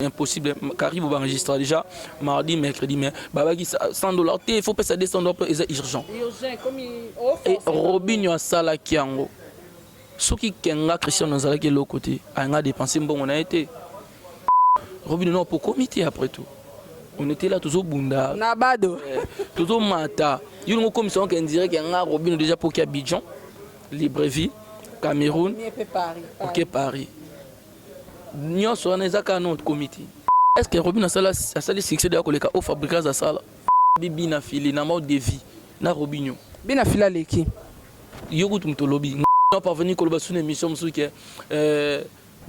impossible. Carrie va enregistrer déjà mardi, mercredi, mais babaki $100, il faut payer $200 pour les urgent. Et Robinho a ça là qui est en haut. Ce qui est Christian dans l'autre côté, a dépensé bon on a été. Robinho non pour comité après tout. On était là toujours bunda. Nabado. Toujours mata. Il y a une commission qui dirait qu'il y a Robinho déjà pour Abidjan, Libreville, Cameroun, OK Paris. Nous sommes dans notre comité. Est-ce que Robinho a ça les succès de la collègue au fabricant de ça là? Bibi na fili na mode de vie na Robinho. Bina fila leki. Yogo tum to lobby. On parvenu que le sur une émission que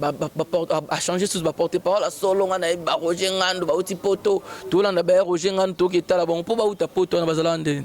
a changé sous ba porter parole la solo ngana ba Roger Ngando ba uti poto to landa ba Roger Ngando to ke tala bon po ba uta poto na bazalande.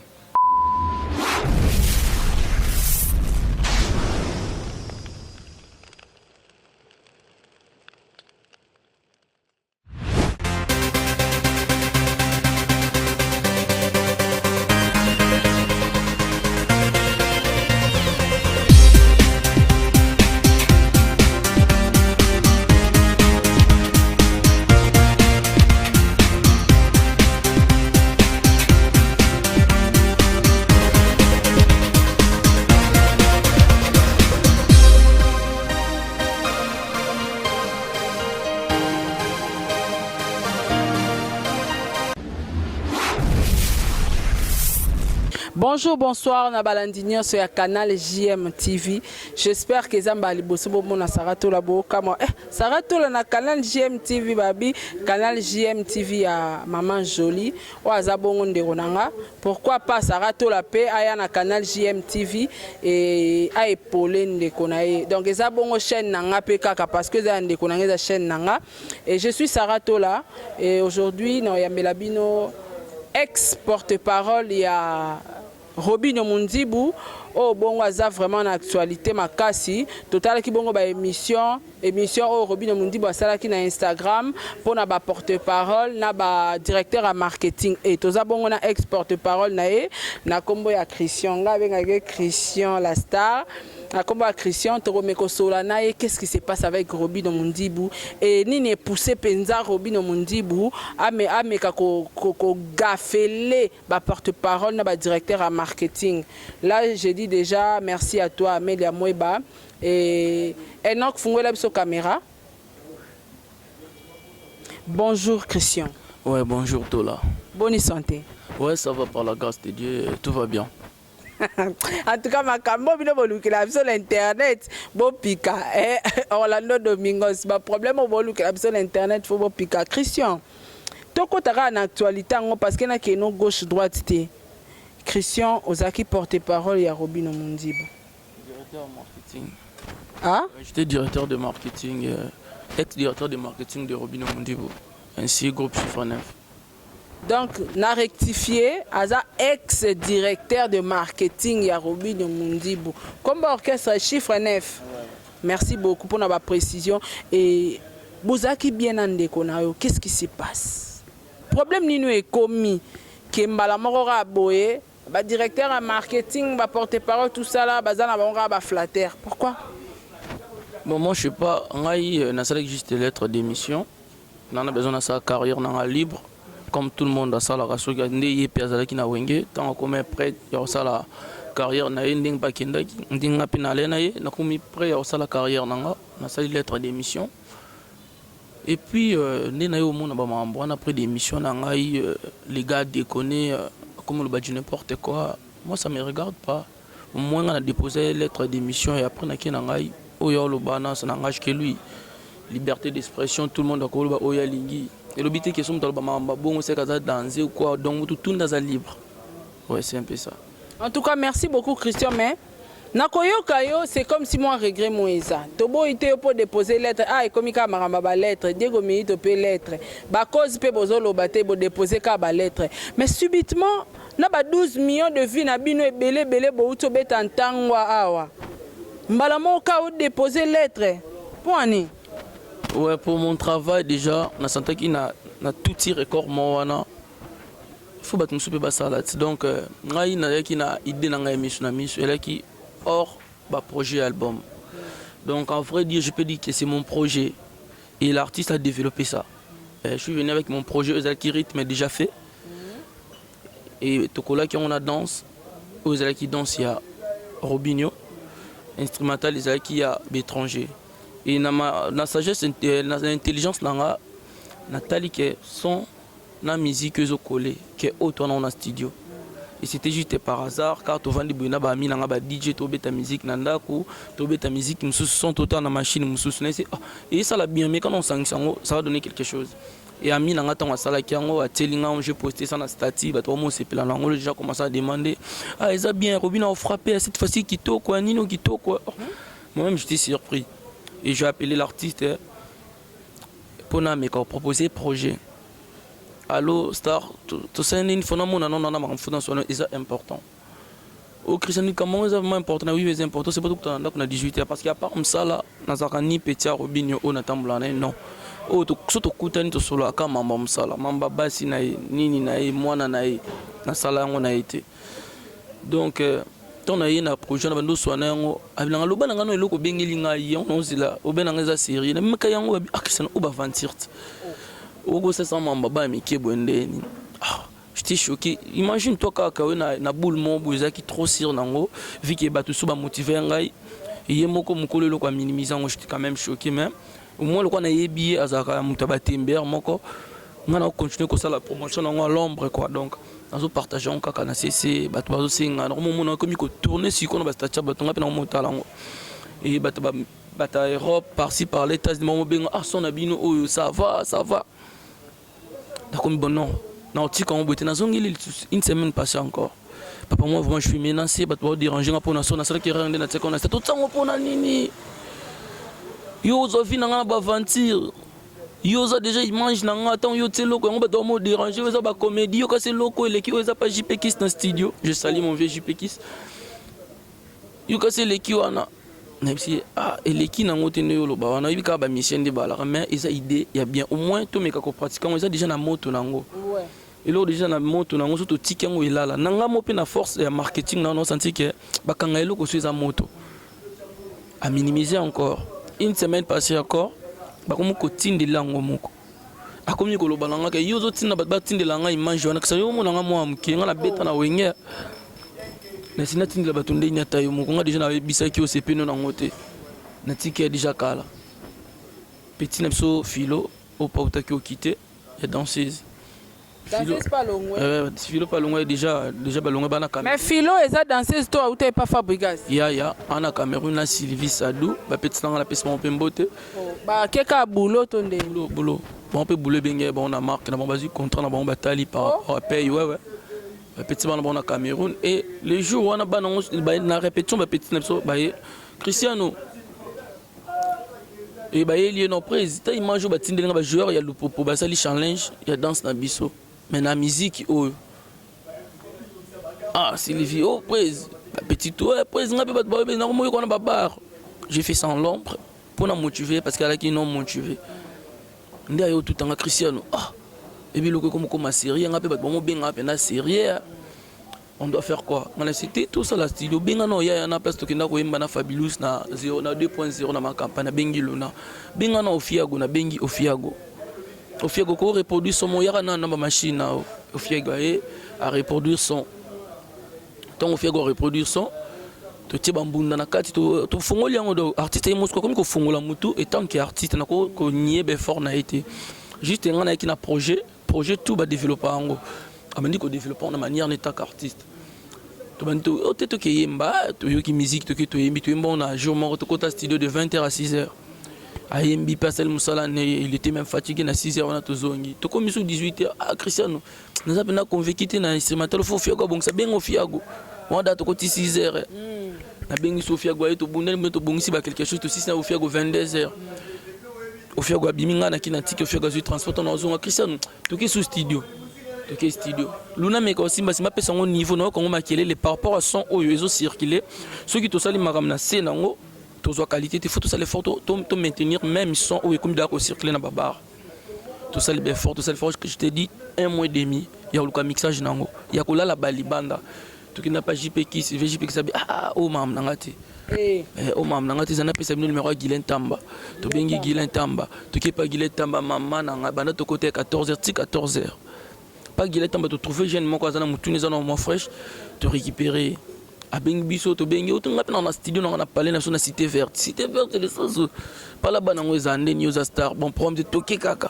Bonjour, bonsoir, on a Balandignon sur le canal JM TV. J'espère que Zamba Liboso Bomona Sarato Labo Kamo. Sarato na canal JM TV babi, canal JM TV à Maman Jolie. Ou Azabongo Nderonanga. Pourquoi pas Sarato la paix aya na canal JM TV et a épaulé Ndekonae. Donc Azabongo chaîne nanga PK parce que za Ndekonae za chaîne nanga. Et je suis Sarato là et aujourd'hui non ya Melabino ex porte-parole il y a Robinho Mundibu, oh bon aza vraiment en actualité makasi total ki bongo ba émission oh Robinho Mundibu asala ki na Instagram pour na ba porte-parole na ba directeur à marketing et toza bongo na ex porte-parole na e na kombo ya Christian nga benga Christian la star. Na kombo ya Christian Toromeko Solana et qu'est-ce qui se passe avec Robinho Mundibu et ni est poussé penza Robinho Mundibu ame ko gafele ba porte-parole na ba directeur à marketing. Là je dis déjà merci à toi Amélia Mweba et Enoch Fungwela biso caméra. Bonjour Christian. Ouais, bonjour Tola. Bonne santé. Ouais, ça va par la grâce de Dieu, tout va bien. En tout cas, ma caméra est sur l'internet. Bon pika, Orlando Domingos, ma problème est sur l'internet. Faut bon pika. Christian, toi quand tu as une actualité, parce qu'il y a une gauche droite, Christian, Ozaki porte-parole, il y a Robinho Mundibu. Directeur marketing. Ah? J'étais directeur de marketing, ex-directeur de marketing de Robinho Mundibu, ainsi groupe Chiffre 9. Donc, n'a rectifié à ex-directeur de marketing à Robinho Mundibu. Comme orchestre Chiffre 9. Ouais. Merci beaucoup pour la précision. Et Bouzaki bien en qu'est-ce qui se passe? Problème ni nous est commis. Kembala Morora Boye, directeur à marketing, porte-parole, tout ça là, bazana ba flatter. Pourquoi? Bon, moi je sais pas, on a juste lettre d'émission. On a besoin de sa carrière dans la libre. Comme tout le monde a ça la race qui na wenge tant comme prêt ya ça la carrière na nding bakenda ndinga pinale na ye na komi prêt ya ça la carrière nanga na ça lettre d'émission et puis na yo mona ba mambo na près d'émission nanga les gars déconner comme le badge n'importe quoi, moi ça me regarde pas. Moi on a déposé lettre d'émission et après na kinanga oyo lo bana ça n'engage que lui, liberté d'expression, tout le monde a ko ba oya lingi. Et le but est que si on bon, c'est qu'à danser ou quoi, donc tout le monde est libre. Ouais, c'est un peu ça. En tout cas, merci beaucoup Christian. Mais Nakoyo Kayo, c'est comme si moi regrette Moïsa. Tobo était pour déposer lettre. Ah, et comme il y a ma lettre, Diego Milito peut lettre. Ba cause peut bozolo bate pour déposer ka lettre. Mais subitement, na ba 12 millions de vies na bino belé bo uto betantangwa awa. Mbala mo ka ou déposer lettre. Pour ani. Ouais, pour mon travail déjà, on a senti qu'il a tout tiré record moi. Il faut battre nous ça là. Donc, on a une idée dans l'émission, elle qui hors projet album. Donc, en vrai dire, je peux dire que c'est mon projet et l'artiste a développé ça. Je suis venu avec mon projet Ozalaki Rythme déjà fait. Et Tokola qui on a danse. Ozalaki danse, il y a Robinho. Instrumental, il y a Bétranger. Et dans la sagesse, dans l'intelligence, Nathalie qui est son la musique que je collé, qui est autant dans le studio. Et c'était juste par hasard, car tu vends des bonnes bami, n'a pas DJ, tu as ta musique, nanda ko, tu as ta musique, nous sont tout dans la machine, nous sommes. Et ça l'a bien, mais quand on sent ça va donner quelque chose. Et ami n'a pas tant ça qui a télinga, j'ai posté ça dans statut, bah toi moi c'est plein là, on déjà commencé à demander, ah ils a bien, Robin a frappé cette fois-ci qui toque quoi, Nino qui toque quoi. Moi-même j'étais surpris. Et j'ai appelé l'artiste pour me proposer projet. Allô, star, tout ça, il faut c'est important. Au Christian, comment c'est vraiment important? Oui, c'est important, c'est pas tout le temps qu'on a 18 ans. Parce qu'il n'y a pas comme ça, là, dans ni petit Robinho, on attend blanc, non. Oh, surtout Koutani, tu solo, quand maman sala, mamba basi naï, nini naï, moi naï, na sala on a été. Donc, ton aïe na projet, na bando soigné, avec l'anglais, n'angano et l'oko bengelinga y, on ose là, au ben angeza série, na même kayango, ah Christian, au bavantir. Ogo ça sent mon baba mais qui bonde. J'étais choqué. Imagine toi quand na boule mon boza qui trop sir nango vu que batu suba motiver ngai. Et moko mukolo lo kwa minimiser j'étais quand même choqué même. Au moins le quoi na yebi azaka mutaba tember moko. Ngana continuer ko ça la promotion nango à l'ombre quoi donc. Nazo partager on kaka na cc batu bazo singa normalement mon comme ko tourner si ko na basta batu ngapi na motala ngo. Et bata Europe par-ci par l'état de mon benga ah son abino oh ça va. D'accord, bon non. Non, tu quand on boit une semaine passée encore. Papa moi vraiment je suis menacé, bah tu déranger pour nation, na ça qui rend na tsekona, c'est tout ça pour na nini. Yo zo fi na ba aventure. Yo za déjà il mange na attends yo telo ko on ba dormo déranger, yo za ba comédie, yo ka c'est loko les qui yo za pas JP Kiss dans studio. Je salue mon vieux JP Kiss. Yo ka c'est les qui wana. Même si les qui n'ont pas été là, on a eu une mission de balle, mais ils ont idée, il y a bien au moins tout mes pratiquants, ils ont déjà na moto nango. Et là déjà na moto nango surtout ticket où il a là, nanga mo pe na force de marketing na on senti que bakanga elo ko sur moto. À minimiser encore. Une semaine passée encore, ba comme ko tinde lango moko. A comme ko lo balanga ke yo zo tinda ba tinde langa image wana ksa yo mo nanga mo amki ngala beta na wenge. Na sinatindi la batunde nyata yo mukonga déjà na bisa ki OCP non ngote na tiki déjà kala petit nepso philo au pas utaki o quitter et danseuse pas longue philo pas longue déjà balonga bana Cameroun mais philo eza danseuse toi ou t'es pas Fabregas ya ana Cameroun na Sylvie Sadou ba petit nanga la pesa mon pembote ba keka boulot tonde boulot bon peu boulot bengue bon na marque na bon bazi contrat na bon batali par paye ouais petit bana bon Cameroun et les jours on a banon na répétition ba petit nepso ba Cristiano et ba il y a no président image ba tindeli ba joueur il y a le popo ba sali challenge il y a danse na biso mais na musique oh Sylvie oh prés petit ouais prés ngabe ba ba na mo ko na bar j'ai fait ça en l'ombre pour na motiver parce qu'elle a qui non motivé ndia yo tout en Cristiano et puis le comme ma série ngabe ba bon benga pe na série on doit faire quoi on a cité tout ça la studio benga no ya na place to kinda ko yimba na Fabulous na 0 na 2.0 na ma campagne bengi lona benga na Ofiago na bengi Ofiago ko reproduire son moya na na machine na Ofiago a reproduire son tant Ofiago reproduire son to tiba mbunda na kati to fongoli yango do artiste mosko comme ko fongola mutu et tant que artiste na ko niebe fort na été juste ngana ki na projet tout ba développer ango amandi ko développer de manière en tant qu'artiste to banto o teto ke yemba to yoki musique to ke to yembi to yemba on a jour mort to kota studio de 20h à 6h a yembi pasel musala il était même fatigué na 6h on a to zongi to komi sou 18h Cristiano nous avons convaincu na instrumental fo fiago bon ça bengo fiago on a to koti 6h na bengi so fiago to bundel mais to bongisi ba quelque chose to 6 na fiago 22h au fiago biminga na kinatiki au fiago transport on a zonga Cristiano to ke sous studio Luna mais aussi ma pesa au niveau na ko makele les par rapport à son oyo ezo circuler ceux qui to sali maramna scène ngo to zo qualité il faut to sali photo to maintenir même son oyo comme d'accord circuler na babar to sali bien fort to sali fort que je te dis 1 mois et demi il y a le mixage nango il y a ko la balibanda to qui n'a pas JP Kiss JP Kiss oh mam nangati Oh maman nanga tizana pesa bino numéro Guilain Tamba to bengi Guilain Tamba to kepa Guilain Tamba maman nanga bana to côté 14h 14h pas Guilain Tamba to trouver jeune moko azana mutuni zana mo fraîche to récupérer a bengi biso to bengi to ngapena na studio na parler na cité verte de ça pas là bana ngo ezande news star bon problème de toke kaka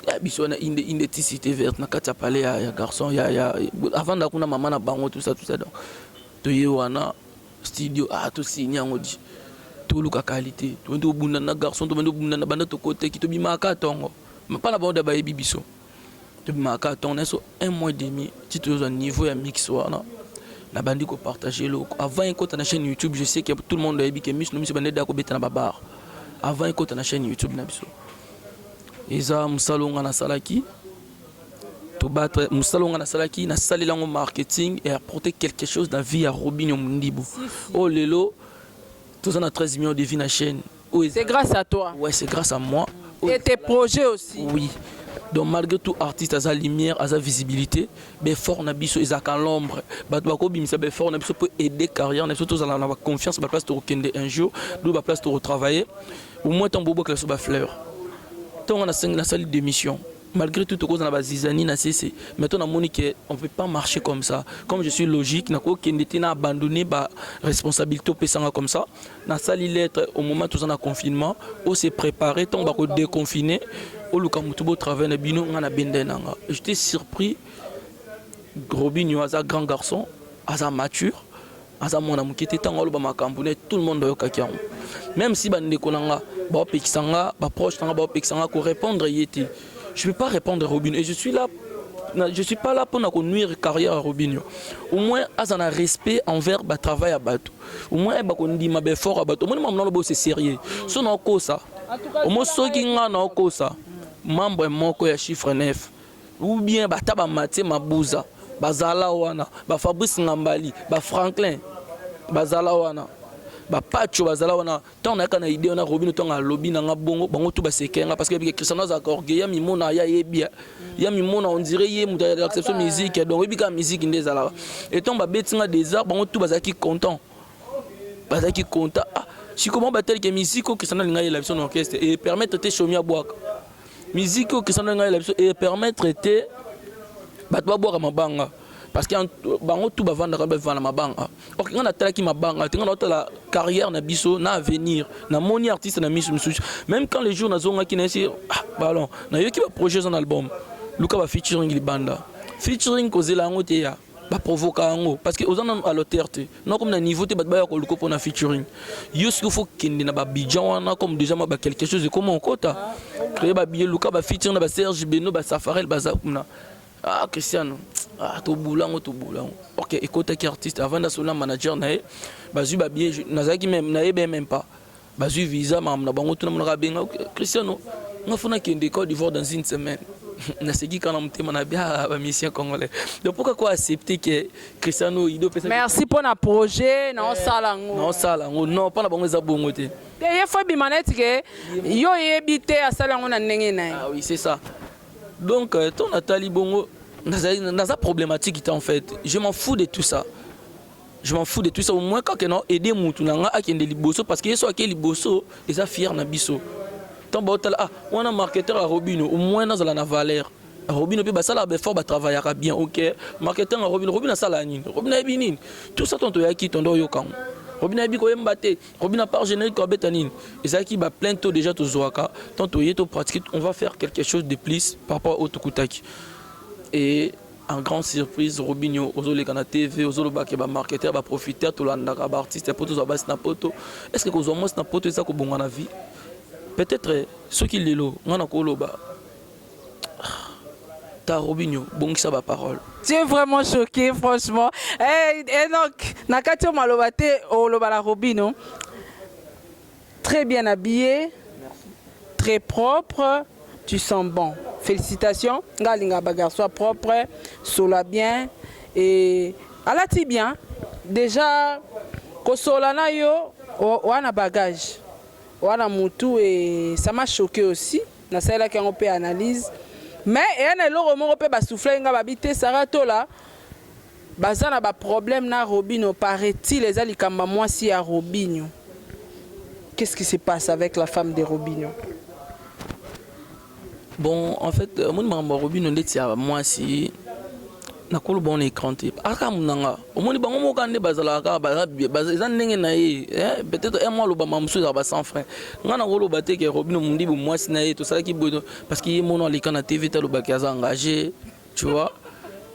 ya biso na inde cité verte na kati ya parler ya garçon ya avant da kuna maman na bango tout ça donc to yewana studio to signer ngodi to luka qualité to ndo bunda na garçon to ndo bunda na banda to côté qui to bimaka tongo mais pas la bande ba bibiso to bimaka tongo so 1 mois et demi ti to au niveau ya mix wana na bandi ko partager lo avant ko ta na chaîne YouTube je sais que tout le monde a dit que miss no miss bande da ko beta na babar avant ko ta na chaîne YouTube na biso eza musalonga na salaki to battre musalonga na salaki na salela ngo marketing et apporter quelque chose dans vie à Robinho Mundibu. Oh lelo tous on a 13 millions de vues na chaîne. C'est grâce à toi. Ouais, c'est grâce à moi. Et tes projets aussi. Oui. Donc malgré tout artiste a sa lumière, a sa visibilité, ben fort na biso ezaka l'ombre. Ba to ko bimisa ben fort na biso pour aider carrière, na biso tous la confiance ba place to kende un jour, do ba place to retravailler. Au moins ton bobo que so ba fleur. Ton on a 5 la salle d'émission. Malgré tout, on a des zizani na cessé. Maintenant, on ne peut pas marcher comme ça. Comme je suis logique, on a abandonné la responsabilité comme ça. On a sali lettre au moment où on a confinement. On s'est préparé, on va déconfiner. On a travaillé, on a bendé. J'étais surpris. Robinho, un grand garçon, un mature. Tout le monde a eu même si on proche, on répondre. Je ne peux pas répondre à Robinho. Et je suis pas là pour nuire la carrière à Robinho. Au moins, il y a un respect envers le travail à Batou. Au moins, il y a un effort à Batou. Au moins, c'est sérieux. Si on a ça, au moins, ceux qui ont ça, membre de chiffre 9, ou bien, Maté Mabouza, Bazala Wana, Fabrice Ngambali, Franklin, Bazala Wana. Pacho bazala wana tant na kana idée on a Robinho tant a lobby na bongo bango tout ba sekenga parce que Cristiano za orgueil ya mimona ya yebia ya mimona on dirait ye muta ya acception musique donc ebika musique ndezala et tant ba betinga des arts bango tout bazaki content si comment battre que musique au Cristiano linga la version orchestre et permettre te chomia boaka musique au Cristiano linga la version et permettre te batwa boaka mabanga parce que bango tout bavanda ka bavanda mabanga ok ngana tala ki mabanga ngana tala carrière na biso na avenir na moni artiste na misu même quand les jours na zonga ki na si ballon na yo ki ba projet son album luka ba featuring libanda featuring kozela ngo te ya ba provoka ngo parce que ozana à l'auteur te non comme na niveau te ba ba ko luko na featuring yo ce qu'il faut kende na ba Bidjan wana comme déjà ba quelque chose de comment kota créer ba billet luka ba featuring na ba Serge Beno ba Safarel ba zakuna Cristiano to boulango. Ok, écoute qui artiste avant de manager nae bazu ba bien nazaki même nae même pas bazu visa mam na bango tuna mona benga Cristiano ngafuna kende Côte d'Ivoire dans une semaine na seki kana mutema na bia ba mission congolais donc pourquoi accepter que Cristiano ido pesa merci pour na projet na salango non pas na bango za bongo te il faut bimanette que yo yebité à salango na ndenge na oui c'est ça donc ton Nathalie bongo naza problématique en fait je m'en fous de tout ça au moins quand on aider mutu nanga akende liboso parce que yeso akeli liboso eza fier na biso tant botala on a marketeur à Robinho au moins nazala na valeur Robinho pe basala ba fort ba travaillera bien OK marketeur à Robinho sala nini Robinho binini tout ça tonto yaki tondo yokango Robinho abi ko yembate Robinho par générique ko betanine ezaki ba plein tôt déjà to zoaka tonto yeto pratique on va faire quelque chose de plus par rapport au Tukutaki. Et en grande surprise, Robinho, Ozole Kana TV, Ozolo Bakeba marketeur, va profiter tout l'andaka artiste pour tous abas napoto. Est-ce que vous avez napoto ça que bon dans la vie? Peut-être ceux qui l'élo, on a koloba. Ta Robinho, bon qui ça va parole. Tu es vraiment choqué franchement. Et donc Nakato Malobate Olobala Robinho. Très bien habillé. Merci. Très propre. Tu sens bon. Félicitations. Galinga bagarre soit propre, sola bien et alati bien. Déjà, kosolana yo, wana bagage, wana mutu et ça m'a choqué aussi. Na celle qui on peut analyse. Mais et un elo romo peut ba souffler nga babité Sarato là. Bazana ba problème na Robinho, paraît-il les alikamba moi si à Robinho. Qu'est-ce qui se passe avec la femme de Robinho? Bon, en fait, mon Robinho ndeti à moi si na kolo bon écran type. Aka munanga. Omoni bango mo kande bazala ka bazala ndenge na ye. Peut-être un mois lo ba mamsu za ba sans frein. Ngana kolo ba te ke Robinho mundi bo moi si na ye to sala ki bodo parce qu'il est mono ali kana TV ta lo ba kaza engagé, tu vois.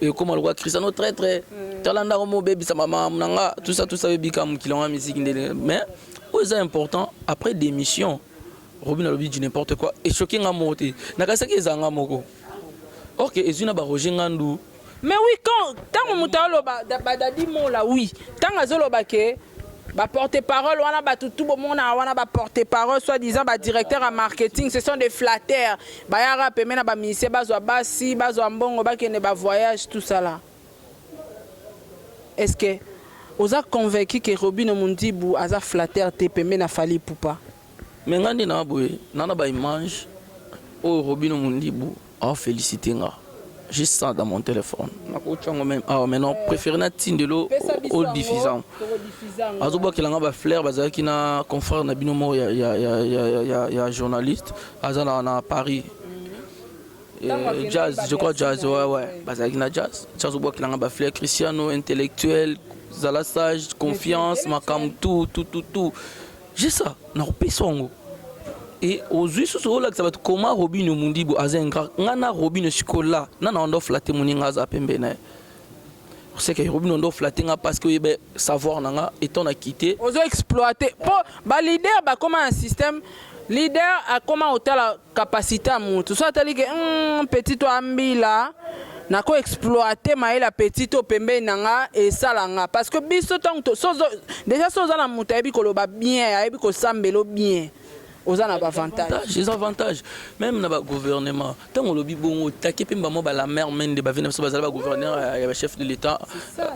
Et comme le roi Cristiano très talanda comme bébé sa maman munanga tout ça bébé comme qui l'ont musique mais c'est important après démission Robinho lobi dit n'importe quoi et choqué nga monté nakasa ke zanga moko OK ezuna ba roger ngandu mais oui quand tant mutalo ba dadi mo la oui tant azolo ba ke ba porte-parole wana ba tout bomona wana ba porte-parole soit disant ba directeur en marketing ce sont des flatteurs ba yara pemena ba ministère bazwa basi bazwa mbongo ba kene ba voyage tout ça là est-ce que vous avez convaincu que Robinho Mundibu a flatteur te pemena fali poupa mais ngandi na boye nana ba image o Robinho Mundibu a félicité nga juste ça dans mon téléphone. Ah, maintenant, préféré na tindelo au diffusant. Azoba qui l'a flair, bazar qui na confrère na binomo ya journaliste, azana na Paris. Jazz, je crois jazz, ouais. Bazar qui na jazz. Azoba qui l'a flair, Cristiano intellectuel, zala sage, confiance, makam tout. J'ai ça, na repesongo. Et aux yeux sur là que ça va être comment Robinho Mundibu azenga ngana Robinho Sikola nana ondo flatter moninga za pembena c'est que Robinho ondo flatter nga parce que ben savoir nanga étant a quitté ozo exploiter pour ba leader ba comment un système leader a comment autant la capacité à monter soit tali que petit to ambila na ko exploiter maïla petit to pembe nanga et salanga parce que biso tant déjà soza na muta ebi koloba bien ebi ko sambelo bien aux avantages. Les avantages. Même dans le gouvernement, tant on lobby bon, taquet pimba mo la mère mène de bavine parce que gouverneur il y avait chef de l'État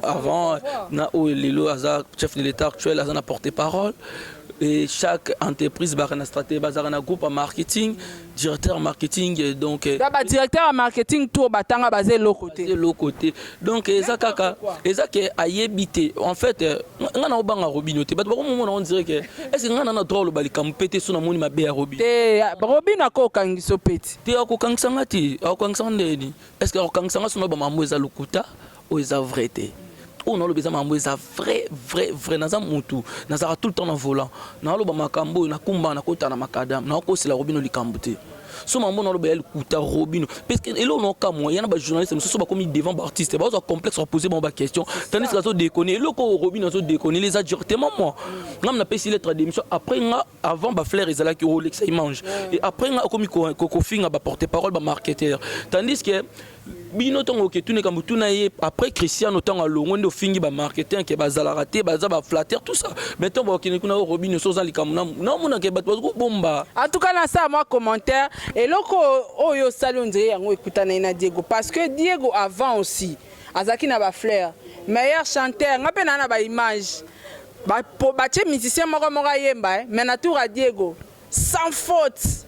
avant na o lelo aza chef de l'État actuel aza na porte-parole et chaque entreprise ba na stratégie bazar na groupe en marketing, directeur marketing donc directeur marketing tout batanga basé l'autre côté. Donc ezakaka ezake ayebité en fait ngana obanga Robinho te bat ba moment on dirait que est-ce que ngana na droit le bali kampete sona moni mabe ya Robinho te Robinho ko kangiso peti te akokangisa ti akokangisa ndeni est-ce que akokangisa sona ba mambo eza lokuta ou eza vrai te on a le besoin de vrai naza mutu naza tout le temps en volant na lo ba makambo na kumba na kota na makadam na ko c'est la Robinho likambuté so mambo na lo ba kuta Robinho parce que elo no ka moi yana ba journaliste so ba comme devant ba artiste ba complexe à poser ba question tandis que ça déconner le ko Robinho so déconner les a directement moi ngam na pesi lettre d'émission après nga avant ba flair ezala ki Rolex il mange et après nga comme ko finga ba porte-parole ba marketeur tandis que bino tongo ke tune kambu tuna ye après Cristiano tonga longo ndo fingi ba marketing ke bazala raté baza ba flatter tout ça maintenant ba kine kuna Robinho so zali kamuna non mona ke bat ko bomba en tout cas na ça moi commentaire et loko oyo salondé yango ekutana na Diego parce que Diego avant aussi azaki na ba flair meilleur chanteur ngape na ba image ba che musicien moko yemba mais na tour à Diego sans faute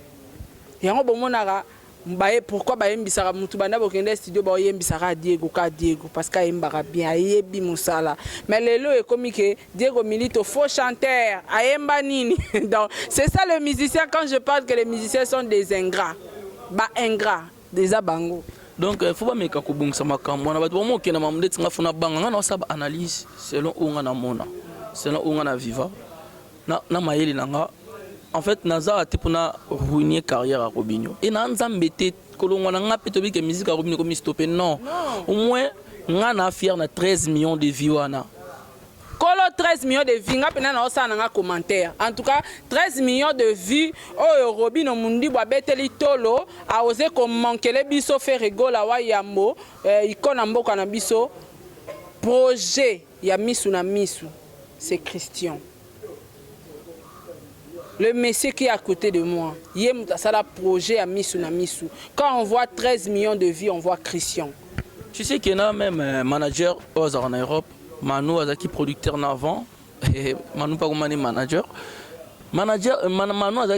yango bomonaka Baye pourquoi baye mbisaka mutu banda bokende studio ba yembisaka Diego parce que ayembaka bien ayebi musala mais lelo ekomi ke Diego Milito faux chanteur ayemba nini donc c'est ça le musicien quand je parle que les musiciens sont des ingrats des abango donc faut pas meka ko bungisa makambo na bato bomo kena mamdeti nga funa banga nga na saba analyse selon unga na mona selon unga na viva na mayeli nanga en fait naza te pona ruiner carrière à Robinho et na nzambe te kolongo na nga peto bi ke musique à Robinho comme stopper non au moins nga na fier na 13 millions de vues wana kolo 13 millions de vues nga pena na osa na commentaire en tout cas 13 millions de vues oyo Robinho Mundibu abeteli tolo a osé comme mankele biso fait rigola wa yambo ikona mboka na biso projet ya misu na misu c'est Christian. Le monsieur qui est à côté de moi, ça a projet à Missou na Missou. Quand on voit 13 millions de vues, on voit Christian. Tu sais qu'il y a même manager en Europe, Manu qui producteur en avant, et Manu pas comme manager. Manu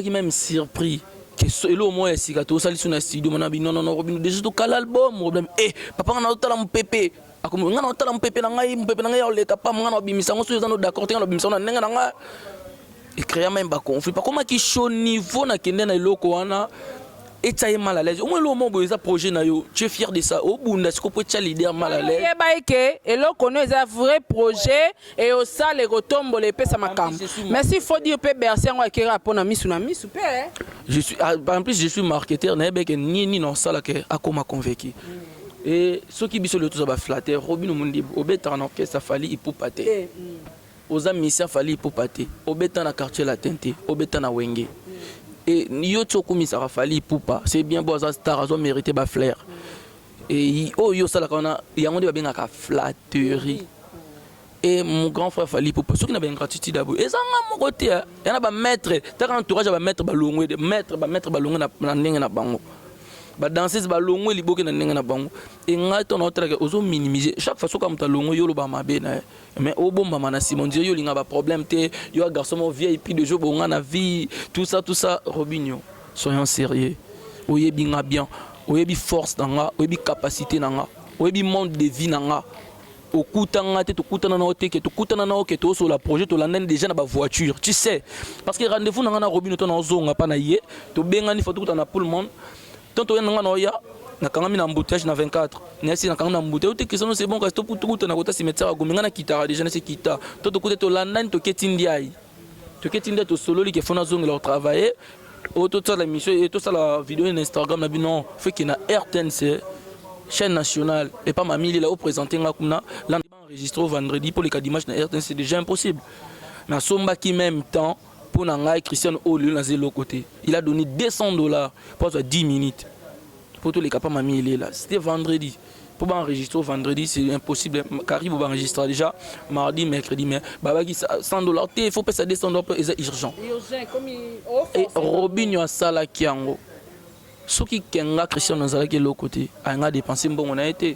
qui même surpris que elo mo esika to sali suna studio mana bi non Robino déjà to kala album problème papa na otala mpepe akomo ngana otala mpepe na ngai oleka pa ngana bimisa ngo so d'accord te ngana bimisa na nenga nga et créer même ba conflit pas comment qui chaud niveau na kende na eloko wana et ça est mal à l'aise au moins le moment où projet na yo tu es fier de ça au bunda ce qu'on peut être leader mal à l'aise et eloko no eza vrai projet et au ça les retombe les pesa makam mais s'il faut dire pe bercer ngo ekera pona misu na misu pe je suis en plus je suis marketeur na be que ni non ça là que akoma convaincu et ceux qui biso le tout ça va flatter Robino mundi obeta na orchestre fali ipopaté aux amis ça fali ipopaté obeta na quartier la tente obeta na wenge. Et yo tsokomi ça fali poupa c'est bien bon ça star a mérité ba flair et yo ça la kana yango de ba ka flatterie et mon grand frère fali poupa ceux qui na ba gratitude d'abord et ça nga mon côté y a ba maître ta entourage ba maître ba longwe de maître ba longwe na ndenge na bango ba danseuse ba longwe liboke na ndenge na bango et nga ton autre que ozo minimiser chaque fois so comme ta longwe yo lo ba mabe na mais au bon moment na Simon Dieu yo linga ba problème te yo garçon vieux et puis de jour bonga na vie tout ça Robinho soyons sérieux oyebi nga bien oyebi force nanga oyebi capacité nanga oyebi monde de vie nanga okutanga te tokutana na ote ke tokutana na oke to so la projet to landene déjà na ba voiture tu sais parce que rendez-vous nanga na Robinho to na ozonga pa na ye to benga ni faut tout na pour le monde tanto nanga na oya na kangami na embouteillage na 24 nesi na kangami na embouteillage te question c'est bon que to putu na kota cimetière gomenga na kitara déjà na se kita to to to landane to ketindiai to solo li ke fona zong leur travailler auto ça la mission et tout ça la vidéo sur Instagram na bino fait que na RTNC chaîne nationale et pas mamie là au présenter nga kuna là enregistré vendredi pour les cas d'image na RTNC c'est déjà impossible na somba qui même temps pour nanga Christian Olu na zelo côté il a donné $200 pour 10 minutes pour tous les cas pas mamie là c'était vendredi pour enregistrer vendredi c'est impossible car il va enregistrer déjà mardi mercredi mais babaki $100 il faut payer $200 c'est urgent et Robinho asala kiango soki kenga Christian nazala ke l'autre côté anga dépenser bon on a été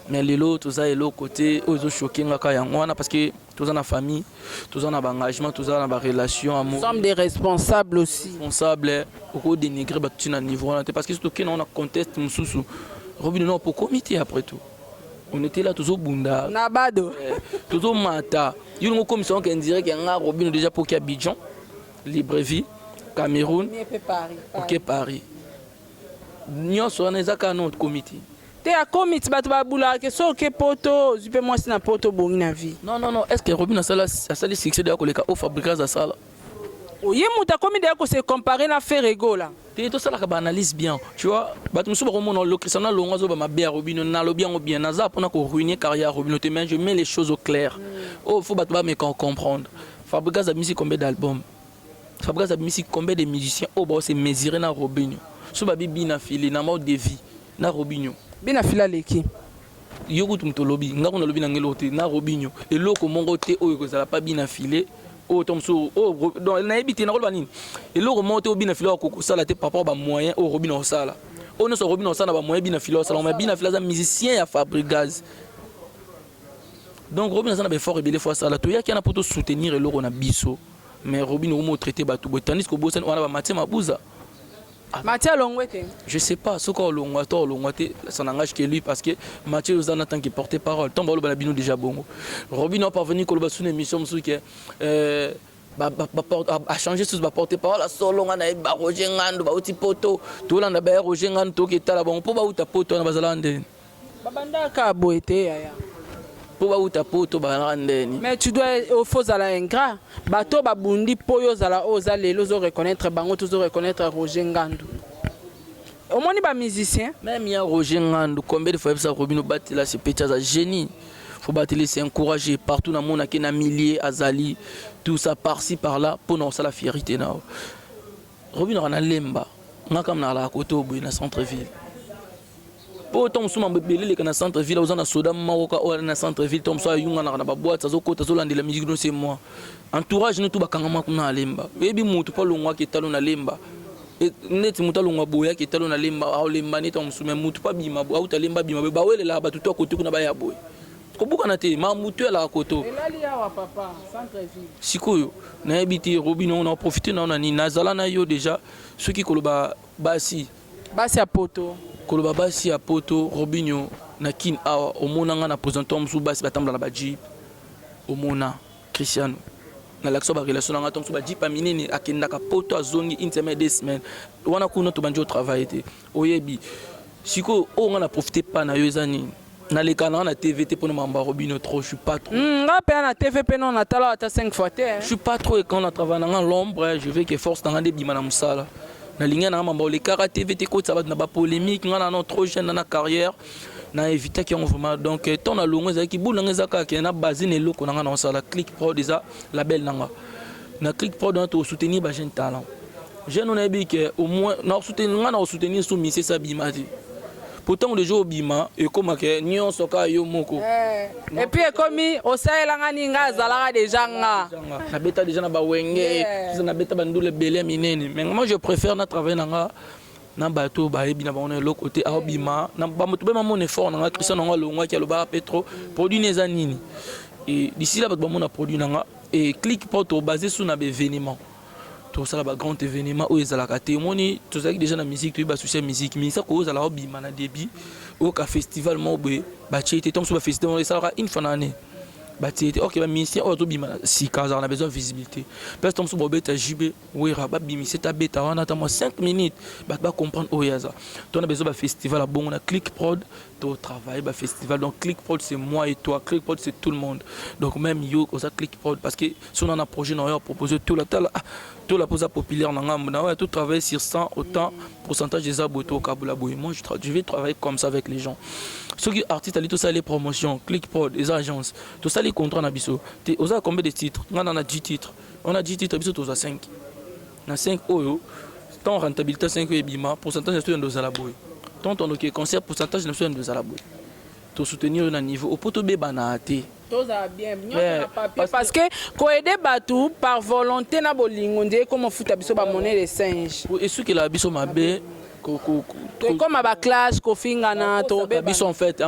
mais les autres ça et l'autre côté ils ont choqué nga yango wana parce que tous en famille tous en engagement tous en relation amour nous sommes des responsables aussi responsables au dénigrer battu na niveau parce que surtout que on a conteste mususu Robinho non pour comité après tout on était là toujours bunda nabado toujours mata il y a une commission qui dirait qu'il y a Robinho déjà pour Abidjan Libreville Cameroun OK Paris nous sommes dans notre comité te a comité bato babula ke so ke poto zipe moi si na poto bongi na vie non est-ce que Robinho a sali succès de koleka au fabricage à ça là oye muta komi de ko se comparer na Ferrego là et tout ça la ba analyse bien tu vois bato musu ba komo le Cristiano longo zo ba mabe Robinho na lo bien na za pona ko ruiner carrière Robinho te mais je mets les choses au clair faut bato ba me comprendre fabricage a musique combien d'albums fabricage a musique combien de musiciens ba c'est mesurer na Robinho so ba bibi na fili na mode de vie na Robinho bina fila leki yoko tumtolobi ngako na lobi na ngelo te na Robinho eloko mongo te oyo ko sala pa bina filé o tomso o dans na ebité na ko banini eloko mongo te bina filé ko sala te papa ba moyen o Robinho sala o no so Robinho sala ba moyen bina filé sala mais bina filé za musicien ya Fabregas donc Robinho sala be fort rebelle fois sala to ya ki na poto soutenir eloko na biso mais Robinho mo traiter ba tout tandis que bosen on a ba Mathieu Mabuza Mathieu Longwete. Je sais pas ce qu'on Longwete ça n'engage que lui parce que Mathieu Ozan en tant que porte-parole tant balo balabino déjà bongo Robinho parvenu ko ba sous émission musuke a changer sous ba porte-parole a solo ngana ba Roger Ngando ba uti poto to landa ba Roger Ngando to ke tala bon po ba uta poto na bazalande babanda ka boete ya po ba uta poto ba ndeni mais tu dois au faux à la ingrat bato babundi poyo zala oza lelo zo reconnaître bango to zo reconnaître Roger Ngando au moins ba musicien même ya Roger Ngando combien de fois ça Robinho battre là c'est petit ça génie faut battre c'est encourager partout dans monde na milliers azali tout ça par-ci par-là pour non ça la fierté na Robinho na lemba ngaka na la côté au na centre-ville autant suma belé le kana centre ville aux na soda maroka ou na centre ville tom so yunga na ba boîte zo kota zo landela musique no c'est moi entourage no to bakanga makuna lemba bebi mutu pa longwa ke talo na lemba et net mutu longwa boya ke talo na lemba au lemba ni tom suma mutu pa bima bo au talemba bima ba wele la ba tout to kote kuna ba ya boy ko buka na te ma mutu la koto elali ya wa papa centre ville sikoyo na ebiti Robinho on a profité na ni nazala na yo déjà ceux qui koloba basi à poto koloba basi à poto Robinho na kin awa omona nga na présentant musu basi batambla na ba jeep omona Cristiano na l'action ba relation nga tomsu ba jeep aminene akenda ka poto azongi une semaine 2 semaines wana kuna to banjo travailler te oyebi siko o nga na profiter pas na yo ezani na les canaux na TVT pour mamba Robinho trop je suis pas trop nga pe na TVP non na tala ata 5 fois te je suis pas trop et quand on travaille dans l'ombre je veux que force dans des bima na musala na linga na mamba les cara TVT ko ça va na ba polémique nga na trop jeune dans la carrière na éviter qui ont vraiment donc ton na longo za ki bula ngeza ka ki na base ne loko nga na sala click pro déjà label nanga na click pro dans to soutenir ba jeune talent jeune on a dit que au moins na soutenir nga na soutenir sous mise ça bima dit pourtant le jour bima et comme que nyon soka yo moko et puis comme au saela ngani nga zalaka déjà nga na beta déjà na ba wenge na beta bandule belé minene mais moi je préfère na travailler nanga na bateau ba ebi na ba on est l'autre côté a bima na ba moto be mon effort nanga Cristiano nga longa ki aloba petro produit neza nini et d'ici là ba mon produit nanga et click pour basé sur na événement tout ça là grand événement où ils allaient à témoigner tout ça déjà la musique tu vas soucier musique mais ça cause à la hobby mana débit au festival mobé bah tu étais tombé sur le festival ça une fois l'année bah tu étais ok bah ministère au hobby mana si car on a besoin de visibilité parce que tombé sur bobé ta jb oui rabat bimi c'est ta bêta on attend moi 5 minutes bah comprendre où ça tu as besoin de festival là bon on a click prod au travail bah festival donc click prod c'est moi et toi click prod c'est tout le monde donc même yo ça click prod parce que si on a un projet on a proposé tout la tala tout la pose populaire on tout travailler sur 100 autant pourcentage des abonnés au Kabula Boy. Moi je vais travailler comme ça avec les gens ceux qui artistes tout ça les promotions click prod les agences tout ça les contrats na biso on a combien de titres on a 10 titres on a 10 titres biso tous à 5 na 5 oyo tant rentabilité 5 et bima pourcentage de deux à la boy tant on OK concert pourcentage de deux à la boy to soutenir un niveau au poto be banaté bien parce que ko aider batu par volonté na bolingo ndé comme futa biso ba monnaie de singe et ce que la biso mabe comme ba clash ko finga na to be biso en fait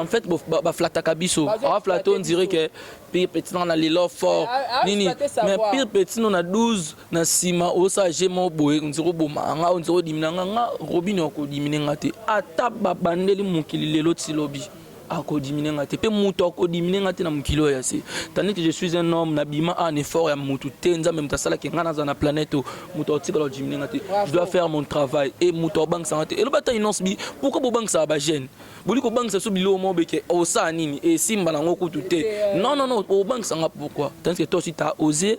ba flataka biso on flatter on dirait que pire petit dans les love fort nini mais pire petit on a 12 na sima o sa jemo boye on dirait bo manga on dirait dimina nga Robinho ko dimine ngate ata ba bandeli mukili lelo tilobi ako diminuer ngate pe muto ako diminuer ngate na mukilo ya se tandis que je suis un homme nabima un effort ya mutu tenza même ta sala ke ngana za na planète muto otika lo diminuer ngate je dois faire mon travail et muto bank sa ngate et le bata inonce bi pourquoi bo bank sa ba jeune boli ko bank sa so bilo mo beke o sa nini et simba na ngoko tuté non o bank sa nga pourquoi tandis que toi si tu as osé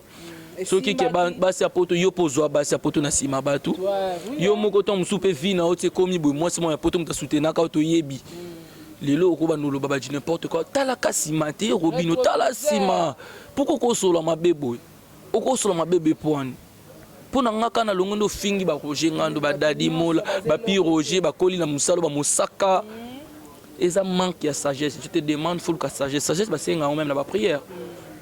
ceux qui basi à poto yo pozwa basi à poto na sima batu yo moko to musupe vina o te komi boy moi c'est moi ya poto muta soutenir ka to yebi lelo ko banolo baba di n'importe quoi tala kasima te Robinho tala sima pourquoi ko solo ma bebo oko solo ma bebe poani pona ngaka na longondo fingi ba Roger ngando ba dadi mola ba pi Roger ba koli na musalo ba mosaka et ça manque ya sagesse je te demande full ka sagesse ba senga même na ba prière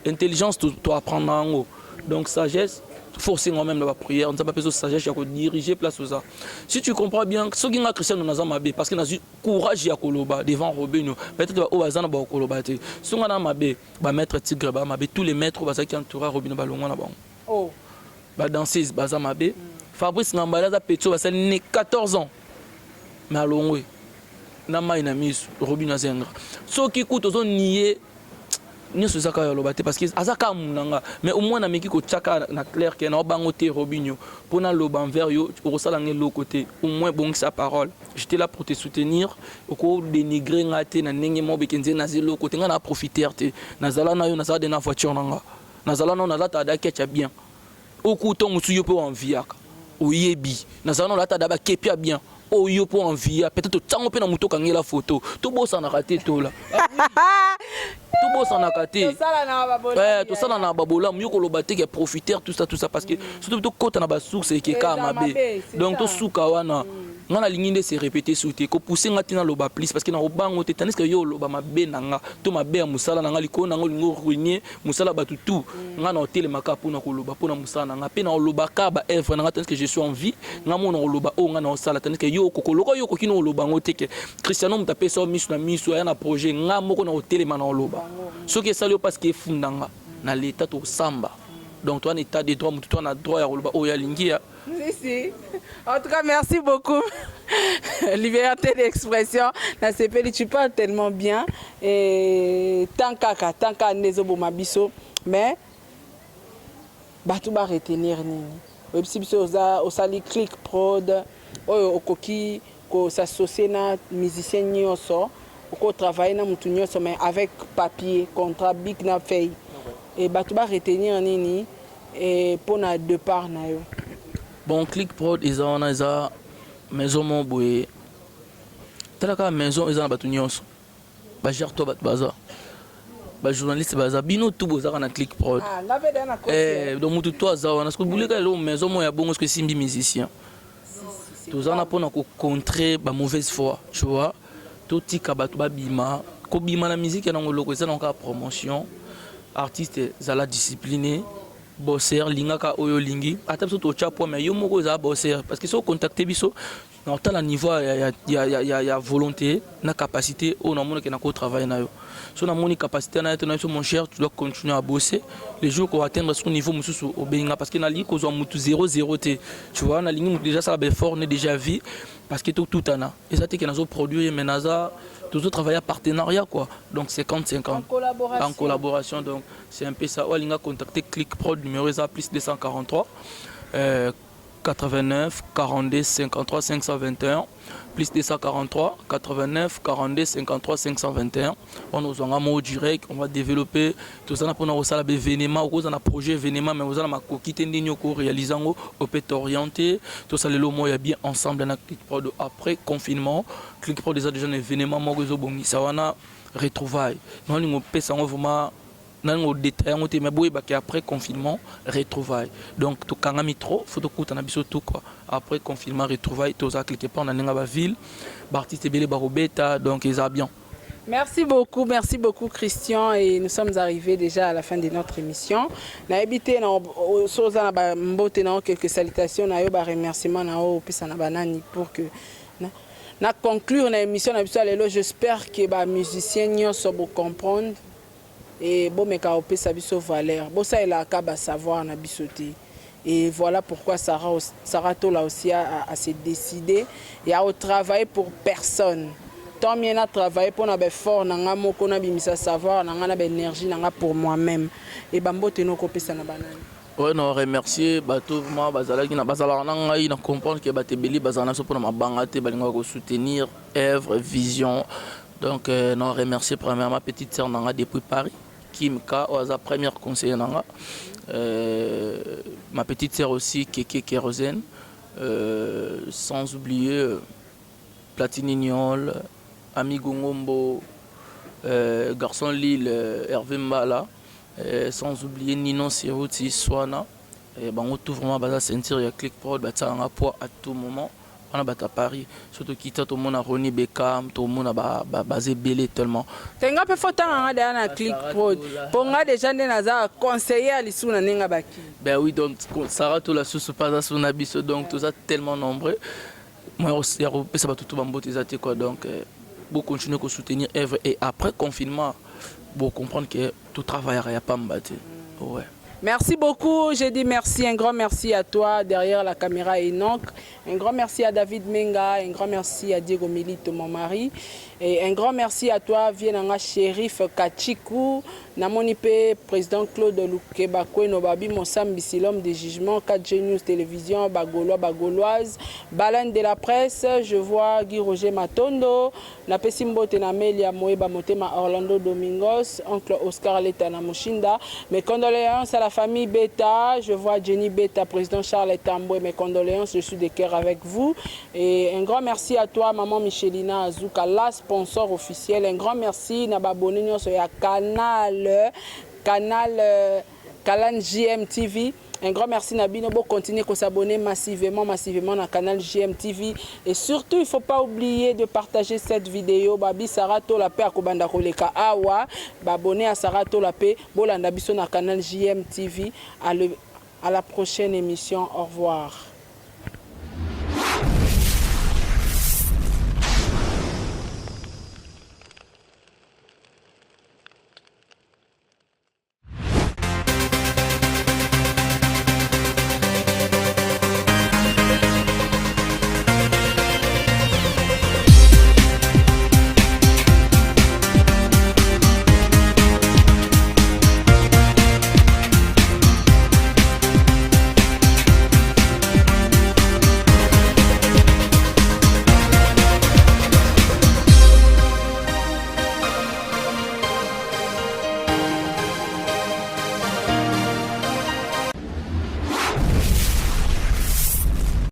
intelligence tu apprendre en donc sagesse forcer moi-même dans la prière, on n'a pas besoin de sagesse, il y a diriger place aux ça. Si tu comprends bien, ce qui est chrétien nous avons mabé parce que nous avons courage à Koloba devant Robinho. Peut-être au bazan ba Koloba te. Si on a mabé, ba maître tigre ba mabé tous les maîtres bazan qui entourent Robinho ba longa na ba. Oh. Ba danseuse bazan mabé. Fabrice Ngambala za petio ba né 14 ans. Mais à longue na mai na mis Robinho zengra. Ce qui coûte aux nier ni ce zaka lobate parce que azaka munanga mais au moins na meki ko tchaka na clair que na bangote Robinho pour na loban vers yo au sala ngelo côté au moins bon sa parole j'étais là pour te soutenir ko dénigrer ngate na ndenge mo bekenze na zelo côté nga na profiter te na zala na yo na zala de na voiture nanga na zala na zala ta da ketcha bien au couton musu yo po enviaka o yebi na zala na ta da ba kepia bien o yo po envia peut-être tango pe na muto kangela photo to bossa na raté to là tout beau s'en a caté tout ça na babola mieux que le baté qui profiter tout ça parce que surtout tout côté na ba source et qui ka mabe donc tout souka wana ngana linginde se répéter souté ko pousser ngati na loba plus parce que na obango te tandis que yo loba mabe nanga to mabe ya musala nanga liko nanga lingo ruinier musala batutu ngana hôtel makapu na ko loba pona musala nanga pe na loba ka ba œuvre nanga tandis que je suis en vie ngamo na loba o ngana osala tandis que yo ko loko yo ko kino loba ngote que Cristiano mtape so misu na misu ya na projet ngamo ko na hôtel mana loba ce qui est salio parce que fundanga na l'état to samba donc toi, tu as des droits, tu as droit à Oyalingia. Si. En tout cas, merci beaucoup. Liberté d'expression. Tu parles tellement bien. Et tant qu'à Nezobo Mabiso, mais tu vas retenir. Si au sali click prod, au coquille, qu'on s'associe à musicien nyoso, qu'on travaille na mutu nyoso, mais avec papier, contrat, big na feuille. Et tu vas retenir nini et pour na départ na yo. Bon, Click Prod, ils ont une maison mon boy. Telle maison, ils ont battu nyos. Bah gère toi bat bazar. Bah journaliste bazar. Bino tout beau ça na Click Prod. Ah, là veut dire na côté. Donc mutu toi ça, on a ce que boulé ka lo maison mo ya bon ce que simbi musicien. Tout ça na pona ko contrer ba mauvaise foi, tu vois. Tout tika batu ba bima, ko bima la musique na ngolo ça na ka promotion. Artiste zala discipliné. Bosser lingaka oyo lingi ata biso tocha po mais yo moko za bosser parce que so contacter biso na tant la niveau ya volonté na capacité on a mon que na ko travailler na yo so na moni capacité na yo mon cher tu dois continuer à bosser les jours qu'on atteindre son niveau mususu obenga parce que na li ko zo mutu 0 tu vois na lingi déjà ça be fort ne déjà vie parce que tout ana et ça te que na zo produire mais naza toujours travailler en partenariat quoi donc 50-50 en collaboration donc c'est un peu ça on a contacté Click Prod numéro est plus 243 89 42 53 521 plus 243 89 42 53 521 on nous a un mot direct on va développer tout ça pour nous ça l'événement ou un projet événement mais vous allez ma coquille n'igno ko réalisant au peut orienter tout ça le mot y bien ensemble dans Click Prod après confinement Click Prod déjà un événement moi que bongi ça wana retrouvailles non on peut ça on vraiment dans le détail on mais boy après confinement retrouvailles donc tout quand trop faut tout coûter na biso tout quoi après confinement retrouvailles tout ça quelque part dans la ville artiste belé barobeta donc ils a bien. Merci beaucoup Christian et nous sommes arrivés déjà à la fin de notre émission. Na habité na soza na mbote na quelques salutations na yo ba remerciement na o pesa na banani pour que na conclure na émission na biso lelo j'espère que ba musicien nyonso bo comprendre et bon mais ka opesa biso valeur bon ça il a ka savoir na bisoté et voilà pourquoi Sarah Tola aussi a se décider et a travailler pour personne tant bien à travailler pour na be fort na nga moko na bimisa savoir na nga na be énergie na nga pour moi-même et bambote no ko pesa na banani. Ouais, non, remercier bateau moi bazala qui na bazala na ngai na comprendre que batebeli bazana so pour ma bangate balinga ko soutenir œuvre vision. Donc, non, remercier premièrement ma petite sœur Nanga depuis Paris, Kimka, sa première conseillère Nanga. Ma petite sœur aussi, Keke Kérosène. Sans oublier Platinignol, Amigo Ngombo, Garçon Lille, Hervé Mbala. Sans oublier Ninon Sirouti, Swana. Et ben, on trouve vraiment à sentir, il y a Click Prod, ça a un poids à tout moment. On a à Paris, surtout qui tout le monde a Ronnie Beckham, tout le monde a basé belé tellement. Tu as fait tant à Click Prod. Pour moi, déjà, tu as conseillé à l'issue de Nenga Baki. Ben oui, donc Sarah tout la sous pas à son habit, donc tout ça tellement nombreux. Moi aussi, ça va tout le quoi. Donc, pour continuer à soutenir Eve et après confinement, pour comprendre que tout travail n'a pas m'battre. Ouais. Merci beaucoup, j'ai dit merci, un grand merci à toi derrière la caméra Enoch, un grand merci à David Menga, un grand merci à Diego Milito, mon mari, et un grand merci à toi, Vienanga Shérif Kachikou, Namonipe, président Claude Loukebakwe, Nobabi, Monsam l'homme de jugement, 4G News Télévision, Bagolois, Bagoloise, Baleine de la presse, je vois Guy Roger Matondo, Napesimbo Tenamelia Moeba Motema Orlando Domingos, oncle Oscar Letana Moshinda, mes condoléances à la famille Beta, je vois Jenny Beta, président Charles Tamboué, mes condoléances, je suis de cœur avec vous. Et un grand merci à toi, maman Michelina Azuka, la sponsor officiel. Un grand merci, Nababoni, sur Canal JM TV. Un grand merci Nabino, pour continuer à s'abonner massivement à canal JM TV. Et surtout, il ne faut pas oublier de partager cette vidéo. Babi Sarah Tola Pe Akobanda Koleka Awa. Abonner à Sarah Tola Pe. Bolanda Biso na canal JM TV. À la prochaine émission. Au revoir.